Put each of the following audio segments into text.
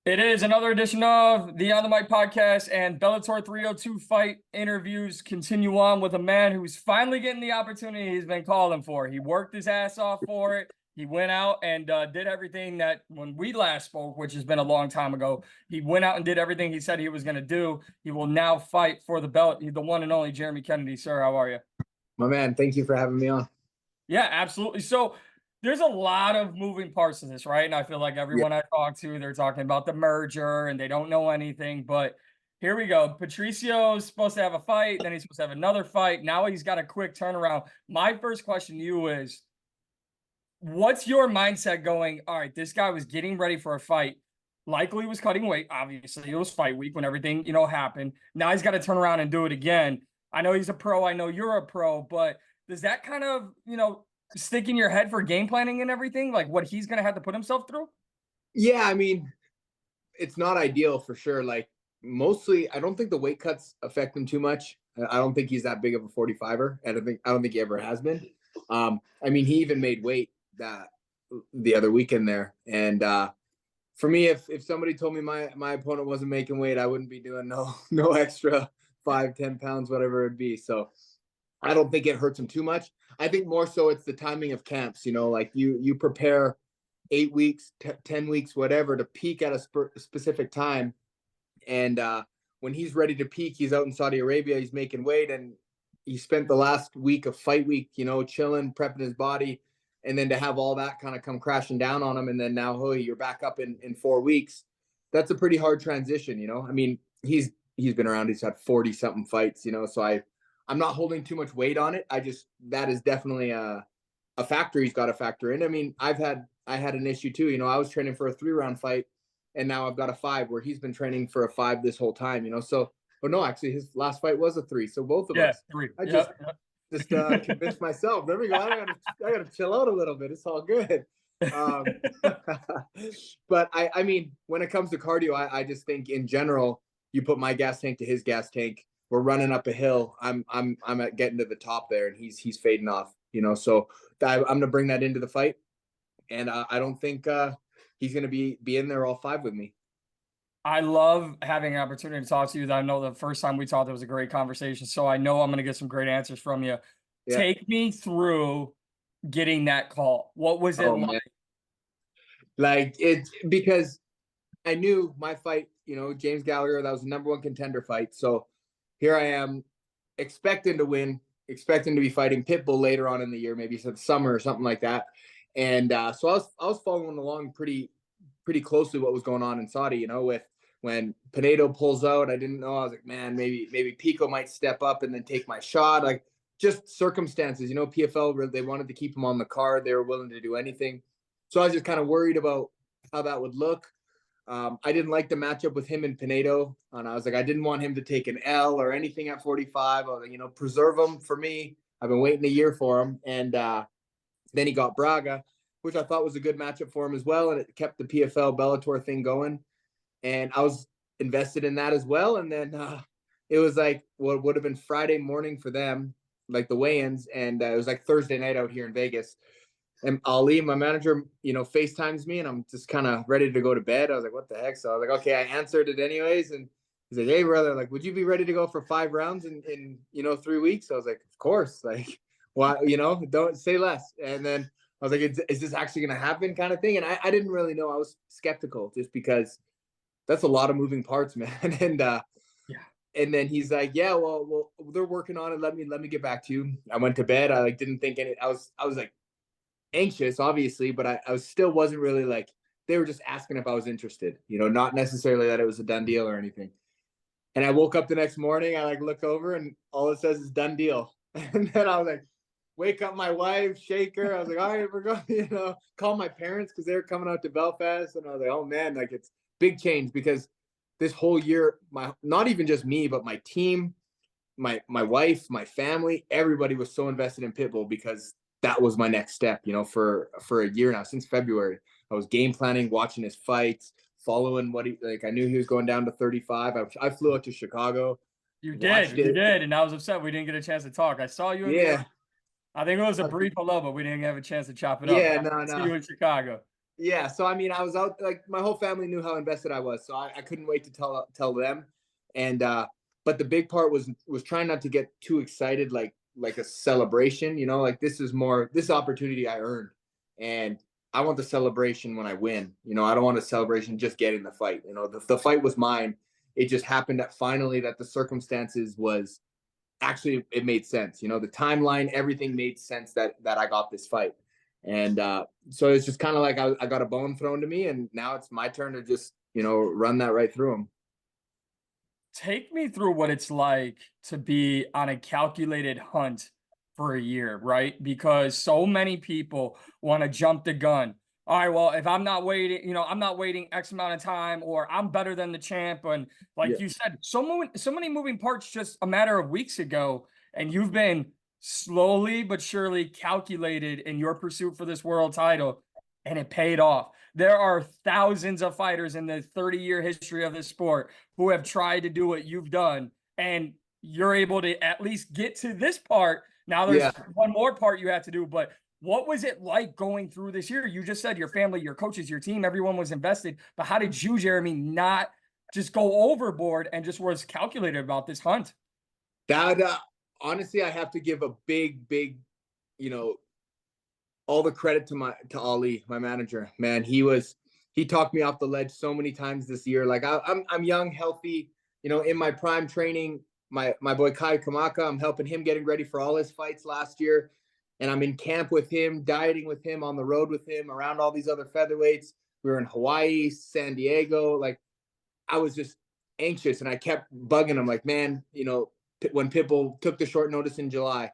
It is another edition of the On the Mic podcast, and Bellator 302 fight interviews continue on with a man who's finally getting the opportunity he's been calling for. He worked his ass off for it. He went out and did everything that when we last spoke, which has been a long time ago, he went out and did everything he said he was going to do. He will now fight for the belt. He's the one and only Jeremey Kennedy. Sir, how are you? My man, thank you for having me on. Yeah, absolutely. So there's a lot of moving parts to this, right? And I feel like everyone I talk to, they're talking about the merger and they don't know anything. But here we go. Patricio's supposed to have a fight, then he's supposed to have another fight. Now he's got a quick turnaround. My first question to you is, what's your mindset going, all right, this guy was getting ready for a fight, likely was cutting weight. Obviously, it was fight week when everything, happened. Now he's got to turn around and do it again. I know he's a pro. I know you're a pro, but does that kind of, stick in your head for game planning and everything, like what he's going to have to put himself through? Yeah, I mean, it's not ideal for sure. Like mostly, I don't think the weight cuts affect him too much. I don't think he's that big of a 45er. I don't think he ever has been. I mean, he even made weight the other weekend there. And for me, if somebody told me my opponent wasn't making weight, I wouldn't be doing no extra 5-10 pounds, whatever it'd be. So I don't think it hurts him too much. I think more so it's the timing of camps, like you prepare 8 weeks, 10 weeks, whatever, to peak at a specific time. And when he's ready to peak, he's out in Saudi Arabia, he's making weight, and he spent the last week of fight week, chilling, prepping his body. And then to have all that kind of come crashing down on him. And then now, you're back up in 4 weeks. That's a pretty hard transition, I mean, he's been around, he's had 40 something fights, so I'm not holding too much weight on it. That is definitely a factor he's got to factor in. I mean, I had an issue too. I was training for a 3-round fight, and now I've got a 5 where he's been training for a 5 this whole time. So, but no, actually, his last fight was a 3. So both of us. 3. I just convinced myself. There we go. I gotta chill out a little bit. It's all good. But I mean, when it comes to cardio, I just think in general, you put my gas tank to his gas tank. We're running up a hill. I'm at getting to the top there, and he's fading off. So I'm gonna bring that into the fight, and I don't think he's gonna be in there all 5 with me. I love having an opportunity to talk to you. I know the first time we talked, it was a great conversation, so I know I'm gonna get some great answers from you. Yeah. Take me through getting that call. What was it like? Man. Like it's because I knew my fight. James Gallagher, that was the #1 contender fight. So here I am, expecting to win, expecting to be fighting Pitbull later on in the year, maybe the summer or something like that. And so I was following along pretty closely what was going on in Saudi. With when Pinedo pulls out, I didn't know. I was like, man, maybe Pico might step up and then take my shot. Like just circumstances. PFL, they wanted to keep him on the card. They were willing to do anything. So I was just kind of worried about how that would look. I didn't like the matchup with him and Pinedo, and I was like, I didn't want him to take an L or anything at 45. I was like, preserve him for me. I've been waiting a year for him, and then he got Braga, which I thought was a good matchup for him as well, and it kept the PFL Bellator thing going, and I was invested in that as well. And then it was like what would have been Friday morning for them, like the weigh-ins, and it was like Thursday night out here in Vegas. And Ali, my manager, FaceTimes me, and I'm just kind of ready to go to bed. I was like, what the heck? So I was like, okay, I answered it anyways. And he's like, hey, brother, like, would you be ready to go for 5 rounds in 3 weeks? I was like, of course. Like, why, don't say less. And then I was like, is this actually going to happen kind of thing? And I didn't really know. I was skeptical just because that's a lot of moving parts, man. And and then he's like, yeah, well, they're working on it. Let me get back to you. I went to bed. I didn't think any, I was like, anxious, obviously, but I still wasn't really like, they were just asking if I was interested, not necessarily that it was a done deal or anything. And I woke up the next morning, I look over and all it says is done deal. And then I was like, wake up my wife, shake her. I was like, all right, we're going, call my parents because they were coming out to Belfast. And I was like, oh man, like it's big change because this whole year, not even just me, but my team, my wife, my family, everybody was so invested in Pitbull because that was my next step, for a year now, since February. I was game planning, watching his fights, following what I knew he was going down to 35. I flew out to Chicago. You did, and I was upset we didn't get a chance to talk. I saw you. I think it was a brief hello, but we didn't have a chance to chop it up. Yeah, no. See you in Chicago. Yeah, so I mean, I was out, like my whole family knew how invested I was, so I couldn't wait to tell them. And but the big part was trying not to get too excited, like a celebration, like this opportunity I earned, and I want the celebration when I win. I don't want a celebration just getting the fight. The fight was mine. It just happened that finally that the circumstances was actually it made sense. The timeline, everything made sense that I got this fight. And so it's just kind of like I got a bone thrown to me, and now it's my turn to just run that right through him. Take me through what it's like to be on a calculated hunt for a year, right? Because so many people want to jump the gun. All right, well, if I'm not waiting, I'm not waiting X amount of time, or I'm better than the champ. And Yeah, like you said, so many moving parts just a matter of weeks ago, and you've been slowly but surely calculated in your pursuit for this world title, and it paid off. There are thousands of fighters in the 30-year history of this sport who have tried to do what you've done, and you're able to at least get to this part. Now there's yeah. one more part you have to do, but what was it like going through this year? You just said your family, your coaches, your team, everyone was invested, but how did you, Jeremy, not just go overboard and just was calculated about this hunt? That honestly, I have to give a big, you know, all the credit to Ali, my manager. Man, he talked me off the ledge so many times this year. Like I'm young, healthy, in my prime training. My boy Kai Kamaka, I'm helping him getting ready for all his fights last year. And I'm in camp with him, dieting with him, on the road with him, around all these other featherweights. We were in Hawaii, San Diego. Like I was just anxious, and I kept bugging him, like, man, when Pitbull took the short notice in July,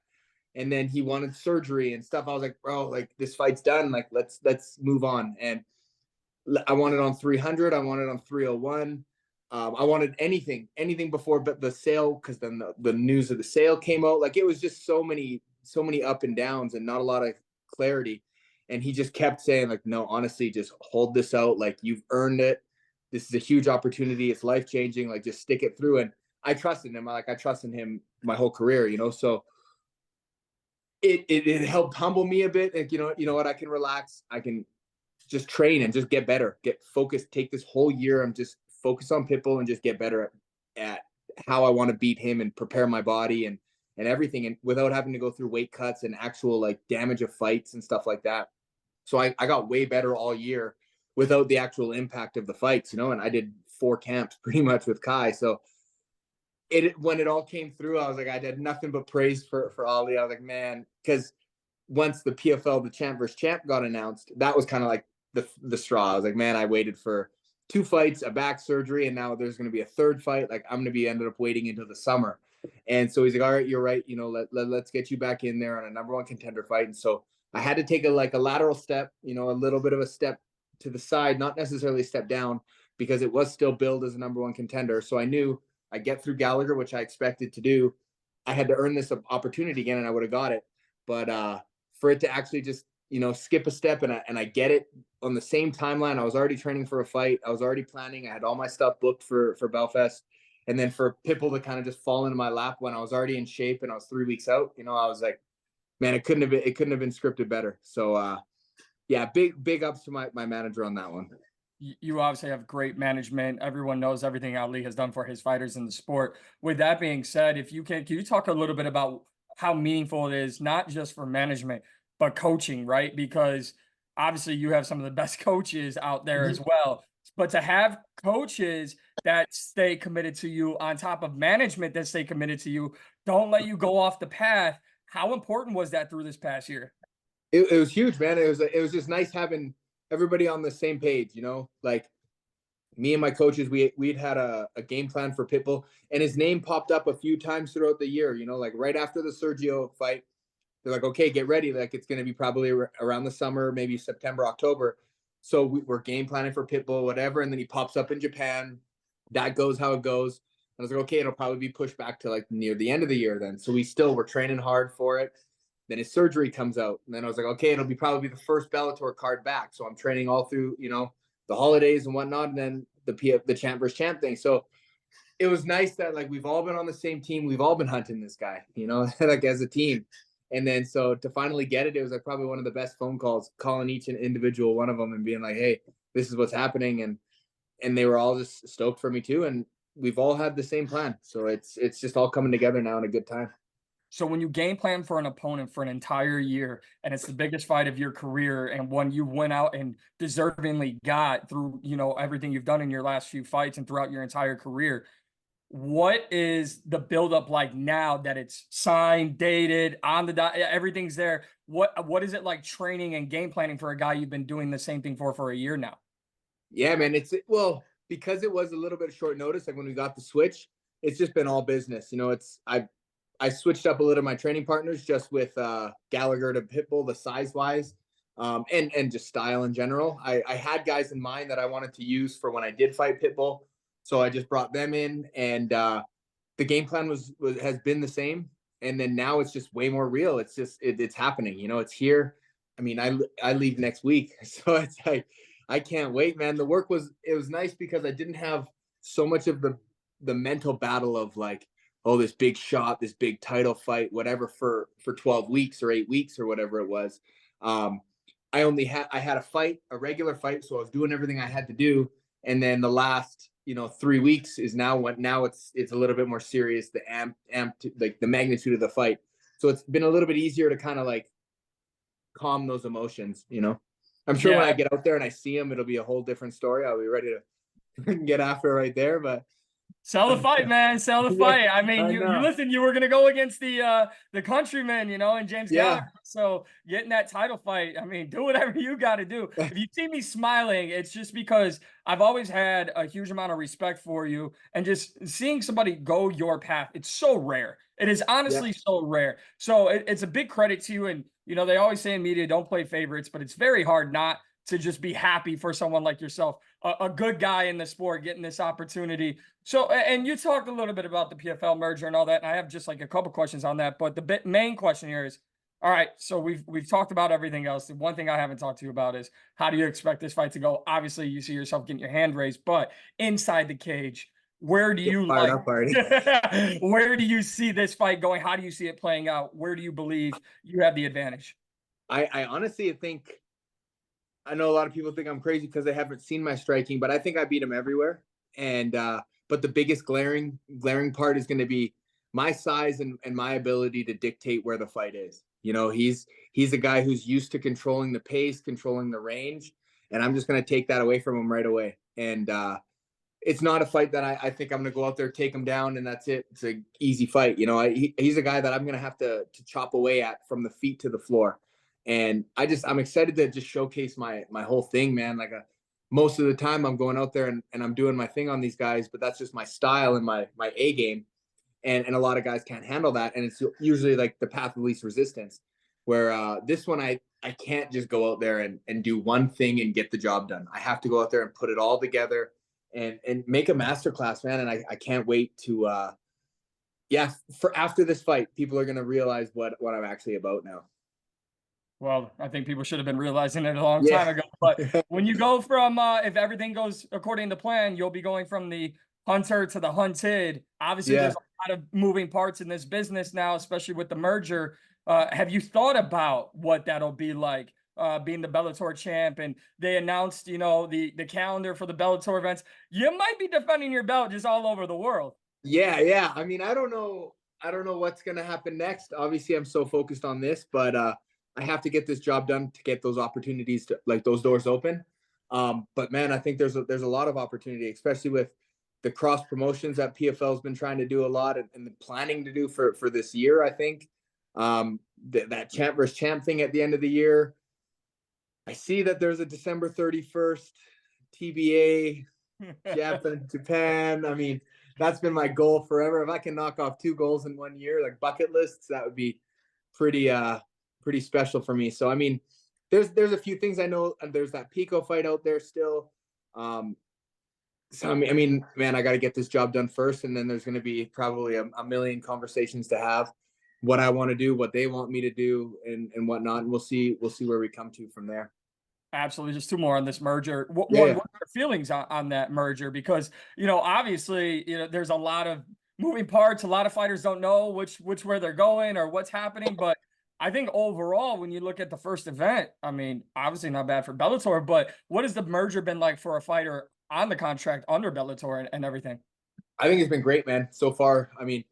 and then he wanted surgery and stuff. I was like, bro, like this fight's done. Like let's move on. And I wanted on 300. I wanted on 301. I wanted anything before, but the sale, because then the news of the sale came out. Like it was just so many up and downs and not a lot of clarity. And he just kept saying, like, no, honestly, just hold this out. Like you've earned it. This is a huge opportunity. It's life changing. Like just stick it through. And I trusted him. I trusted him my whole career. So it helped humble me a bit. Like, you know what, I can relax. I can just train and just get better, get focused, take this whole year. I'm just focused on Pitbull and just get better at how I want to beat him and prepare my body and everything, and without having to go through weight cuts and actual like damage of fights and stuff like that. So I got way better all year without the actual impact of the fights, and I did 4 camps pretty much with Kai. So when it all came through, I was like, I did nothing but praise for Ali. I was like, man, because once the PFL, the champ versus champ, got announced, that was kind of like the straw. I was like, man, I waited for 2 fights, a back surgery, and now there's going to be a 3rd fight. Like I'm going to be ended up waiting until the summer. And so he's like, all right, you're right. Let's get you back in there on a #1 contender fight. And so I had to take a lateral step, a little bit of a step to the side, not necessarily a step down, because it was still billed as a #1 contender. So I knew I get through Gallagher, which I expected to do. I had to earn this opportunity again, and I would have got it. But for it to actually just skip a step, and I get it on the same timeline. I was already training for a fight. I was already planning. I had all my stuff booked for Belfast, and then for Pitbull to kind of just fall into my lap when I was already in shape and I was 3 weeks out. I was like, man, it couldn't have been scripted better. So yeah, big ups to my manager on that one. You obviously have great management. Everyone knows everything Ali has done for his fighters in the sport. With that being said, if you can you talk a little bit about how meaningful it is, not just for management, but coaching, right? Because obviously you have some of the best coaches out there as well. But to have coaches that stay committed to you on top of management that stay committed to you, don't let you go off the path. How important was that through this past year? It was huge, man. It was just nice having everybody on the same page. Like me and my coaches, we'd had a game plan for Pitbull, and his name popped up a few times throughout the year. Like right after the Sergio fight, they're like, okay, get ready. Like it's going to be probably around the summer, maybe September, October. So we're game planning for Pitbull, whatever. And then he pops up in Japan. That goes how it goes. And I was like, okay, it'll probably be pushed back to like near the end of the year then. So we're training hard for it. Then his surgery comes out. And then I was like, okay, it'll be probably the first Bellator card back. So I'm training all through, the holidays and whatnot. And then the champ versus champ thing. So it was nice that like we've all been on the same team. We've all been hunting this guy, like as a team. And then so to finally get it, it was like probably one of the best phone calls, calling each and individual one of them and being like, hey, this is what's happening. And they were all just stoked for me too. And we've all had the same plan. So it's just all coming together now in a good time. So when you game plan for an opponent for an entire year and it's the biggest fight of your career and one you went out and deservingly got through, you know, everything you've done in your last few fights and throughout your entire career, what is the buildup like now that it's signed, dated, on the dot, everything's there? What is it like training and game planning for a guy you've been doing the same thing for a year now? Yeah, man. Well, because it was a little bit of short notice, like when we got the switch, it's just been all business. You know, I switched up a little of my training partners just with Gallagher to Pitbull, the size wise, and just style in general. I had guys in mind that I wanted to use for when I did fight Pitbull, so I just brought them in, and the game plan has been the same. And then now it's just way more real. It's just it's happening. You know, it's here. I mean, I leave next week, so it's like I can't wait, man. The work was nice because I didn't have so much of the mental battle of like, oh, this big shot, this big title fight, whatever for 12 weeks or 8 weeks or whatever it was. I had a fight, a regular fight. So I was doing everything I had to do. And then the last, 3 weeks is now it's a little bit more serious, the like the magnitude of the fight. So it's been a little bit easier to kind of like calm those emotions, I'm sure when I get out there and I see him, it'll be a whole different story. I'll be ready to get after it right there, but sell the fight, man. Sell the fight. I mean, you listen, you were gonna go against the countryman, and James Gallagher. So getting that title fight, I mean, do whatever you gotta do. If you see me smiling, it's just because I've always had a huge amount of respect for you, and just seeing somebody go your path, it's so rare. It is honestly so rare. So it's a big credit to you. And they always say in media, don't play favorites, but it's very hard not to just be happy for someone like yourself, a good guy in the sport, getting this opportunity. So, and you talked a little bit about the PFL merger and all that, and I have just like a couple questions on that. But the main question here is, all right, so we've talked about everything else. The one thing I haven't talked to you about is, how do you expect this fight to go? Obviously, you see yourself getting your hand raised, but inside the cage, where do you where do you see this fight going? How do you see it playing out? Where do you believe you have the advantage? I honestly think, I know a lot of people think I'm crazy because they haven't seen my striking, but I think I beat him everywhere. And but the biggest glaring part is going to be my size and my ability to dictate where the fight is. He's a guy who's used to controlling the pace, controlling the range, and I'm just going to take that away from him right away. And it's not a fight that I think I'm going to go out there, take him down, and that's it. It's an easy fight. He's a guy that I'm going to have to chop away at from the feet to the floor. And I'm excited to just showcase my whole thing, man. Like most of the time I'm going out there and I'm doing my thing on these guys, but that's just my style and my A game. And a lot of guys can't handle that. And it's usually like the path of least resistance, where this one, I can't just go out there and do one thing and get the job done. I have to go out there and put it all together and make a masterclass, man. And I can't wait to, for after this fight, people are going to realize what I'm actually about now. Well, I think people should have been realizing it a long time ago. But when you go from, if everything goes according to plan, you'll be going from the hunter to the hunted. Obviously, there's a lot of moving parts in this business now, especially with the merger. Have you thought about what that'll be like, being the Bellator champ? And they announced, the calendar for the Bellator events. You might be defending your belt just all over the world. Yeah. I mean, I don't know what's going to happen next. Obviously, I'm so focused on this, but I have to get this job done to get those opportunities to, like, those doors open. But man, I think there's a lot of opportunity, especially with the cross promotions that PFL has been trying to do a lot and planning to do for this year. I think that champ versus champ thing at the end of the year. I see that there's a December 31st TBA Japan. I mean, that's been my goal forever. If I can knock off 2 goals in 1 year, like bucket lists, that would be pretty special for me. So I mean, there's a few things I know, and there's that Pico fight out there still. So I mean, man, I got to get this job done first, and then there's going to be probably a million conversations to have, what I want to do, what they want me to do, and whatnot. And we'll see where we come to from there. Absolutely. Just 2 more on this merger. What are your feelings on that merger? Because, obviously, there's a lot of moving parts. A lot of fighters don't know which way they're going or what's happening. But I think overall, when you look at the first event, I mean, obviously not bad for Bellator, but what has the merger been like for a fighter on the contract under Bellator and everything? I think it's been great, man. So far, I mean,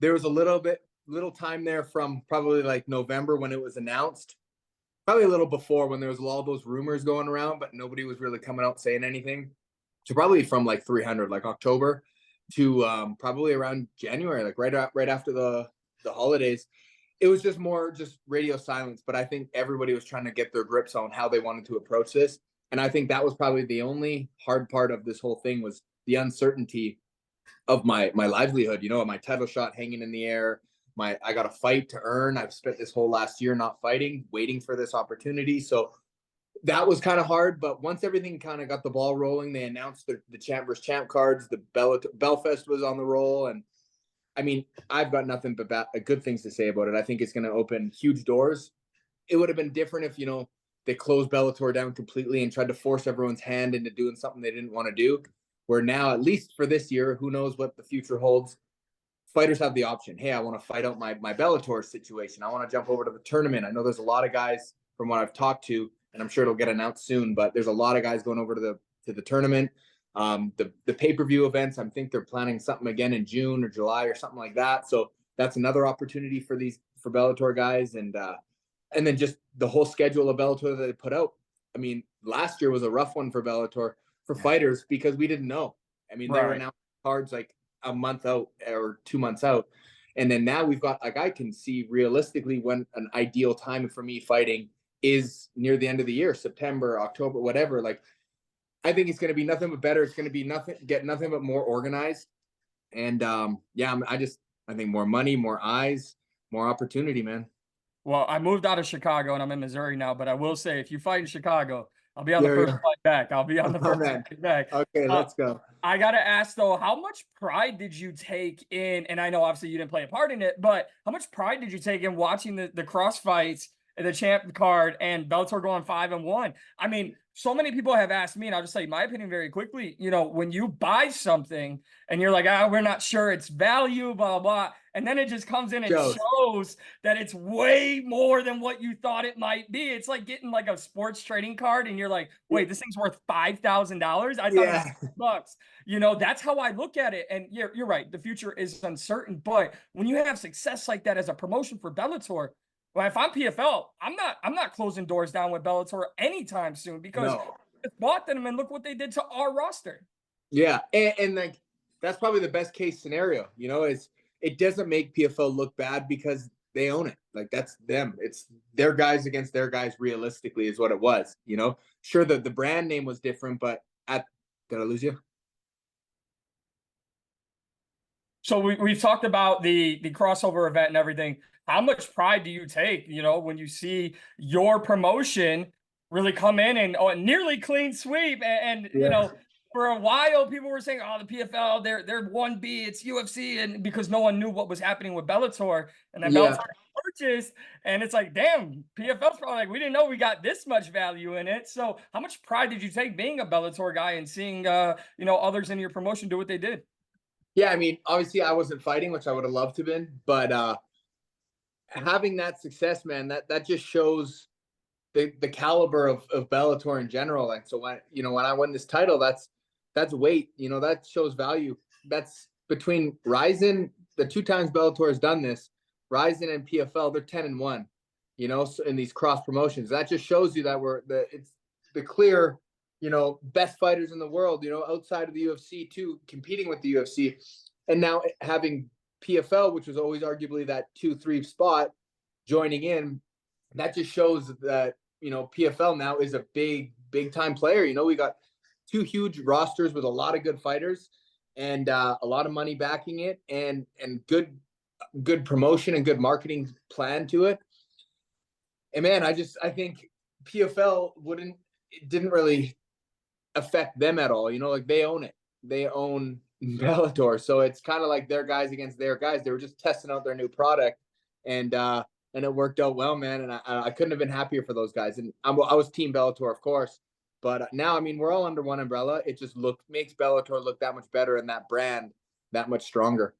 there was a little time there from probably like November when it was announced, probably a little before when there was all those rumors going around, but nobody was really coming out saying anything. So probably from like 300, like October to probably around January, like right after the holidays. It was just more just radio silence, but I think everybody was trying to get their grips on how they wanted to approach this. And I think that was probably the only hard part of this whole thing was the uncertainty of my livelihood, you know, my title shot hanging in the air. I got a fight to earn. I've spent this whole last year not fighting, waiting for this opportunity. So that was kind of hard. But once everything kind of got the ball rolling, they announced the champ versus champ cards. The Belfast was on the roll, and I mean, I've got nothing but good things to say about it. I think it's going to open huge doors. It would have been different if, you know, they closed Bellator down completely and tried to force everyone's hand into doing something they didn't want to do. Where now, at least for this year, who knows what the future holds, fighters have the option. Hey, I want to fight out my Bellator situation. I want to jump over to the tournament. I know there's a lot of guys from what I've talked to, and I'm sure it'll get announced soon, but there's a lot of guys going over to the tournament. The pay-per-view events, I think they're planning something again in June or July or something like that. So that's another opportunity for Bellator guys. And then just the whole schedule of Bellator that they put out. I mean, last year was a rough one for Bellator for fighters because we didn't know. I mean, they were announcing cards like a month out or 2 months out. And then now we've got, like, I can see realistically when an ideal time for me fighting is near the end of the year, September, October, whatever. Like, I think it's going to be nothing but better. It's going to be nothing but more organized. And yeah, I think more money, more eyes, more opportunity, man. Well, I moved out of Chicago and I'm in Missouri now, but I will say if you fight in Chicago, I'll be on the first flight back. I'll be on the first flight back. Okay, let's go. I got to ask though, how much pride did you take in, and I know obviously you didn't play a part in it, but how much pride did you take in watching the cross fights, the champ card, and Bellator going 5-1? I mean, so many people have asked me, and I'll just say my opinion very quickly. You know, when you buy something and you're like, we're not sure its value, blah, blah, and then it just comes in and shows that it's way more than what you thought it might be. It's like getting like a sports trading card and you're like, wait, this thing's worth $5,000. I thought it was $6. You know, that's how I look at it. And you're right. The future is uncertain. But when you have success like that as a promotion for Bellator, well, if I'm PFL, I'm not closing doors down with Bellator anytime soon because I bought them and look what they did to our roster. Yeah, and like that's probably the best case scenario. You know, it doesn't make PFL look bad because they own it. Like that's them. It's their guys against their guys. Realistically, is what it was. You know, sure the brand name was different, but did I lose you? So we've talked about the crossover event and everything. How much pride do you take, you know, when you see your promotion really come in and a nearly clean sweep? And you know, for a while, people were saying, "Oh, the PFL, they're 1B, it's UFC," and because no one knew what was happening with Bellator, and then Bellator purchased, and it's like, damn, PFL's probably like, we didn't know we got this much value in it. So, how much pride did you take being a Bellator guy and seeing, you know, others in your promotion do what they did? Yeah, I mean, obviously, I wasn't fighting, which I would have loved to have been, but having that success, man, that just shows the caliber of Bellator in general. Like, so when I win this title, that's weight. You know, that shows value. That's between Ryzen, the 2 times Bellator has done this, Ryzen and PFL, they're 10-1. You know, so in these cross promotions, that just shows you that it's the clear, you know, best fighters in the world. You know, outside of the UFC too, competing with the UFC, and now having PFL, which was always arguably that 2-3 spot, joining in, that just shows that, you know, PFL now is a big time player. You know, we got 2 huge rosters with a lot of good fighters and a lot of money backing it, and good promotion and good marketing plan to it. And man, I think PFL didn't really affect them at all. You know, like they own it. They own Bellator. So it's kind of like their guys against their guys. They were just testing out their new product, and it worked out well, man. And I couldn't have been happier for those guys. And I was team Bellator, of course. But now, I mean, we're all under one umbrella. It just makes Bellator look that much better and that brand that much stronger.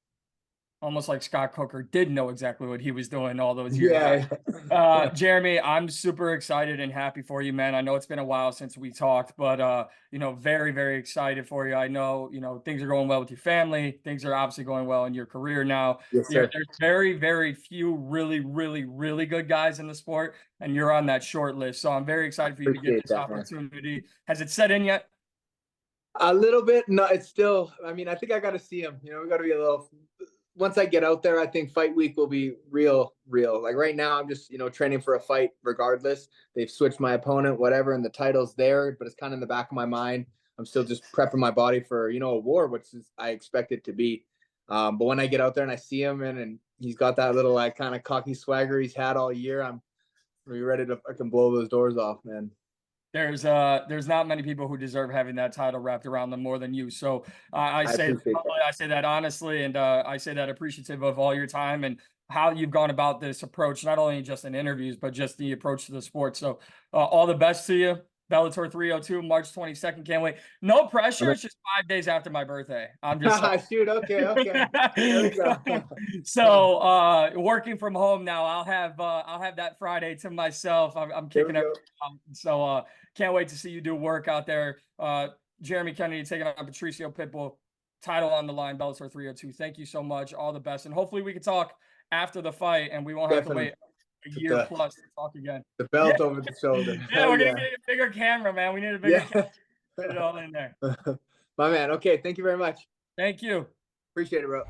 almost like Scott Coker did know exactly what he was doing all those years. Yeah. Jeremy, I'm super excited and happy for you, man. I know it's been a while since we talked, but you know, very, very excited for you. I know, you know, things are going well with your family. Things are obviously going well in your career now. Yes, sir. There's very, very few really, really, really good guys in the sport, and you're on that short list. So I'm very excited for you to get Appreciate this that, man. opportunity. Has it set in yet? A little bit. No, it's still, I mean, I think I got to see him. You know, we got to be a little, once I get out there, I think fight week will be real. Like right now, I'm just, you know, training for a fight regardless. They've switched my opponent, whatever, and the title's there, but it's kind of in the back of my mind. I'm still just prepping my body for, you know, a war, which is, I expect it to be. But when I get out there and I see him and he's got that little like kind of cocky swagger he's had all year, I'm ready to fucking blow those doors off, man. There's not many people who deserve having that title wrapped around them more than you. So I I say appreciate that. I say that honestly, and I say that appreciative of all your time and how you've gone about this approach, not only just in interviews, but just the approach to the sport. So all the best to you. Bellator 302, March 22nd. Can't wait. No pressure. It's just 5 days after my birthday. I'm just Shoot. Okay. There we go. so working from home now. I'll have that Friday to myself. I'm kicking it. So can't wait to see you do work out there. Jeremey Kennedy taking on Patricio Pitbull, title on the line, Bellator 302. Thank you so much. All the best. And hopefully we can talk after the fight and we won't have to wait a year plus to talk again. The belt over the shoulder. Yeah, we're going to get a bigger camera, man. We need a bigger camera. Put it all in there. My man. Okay. Thank you very much. Thank you. Appreciate it, bro.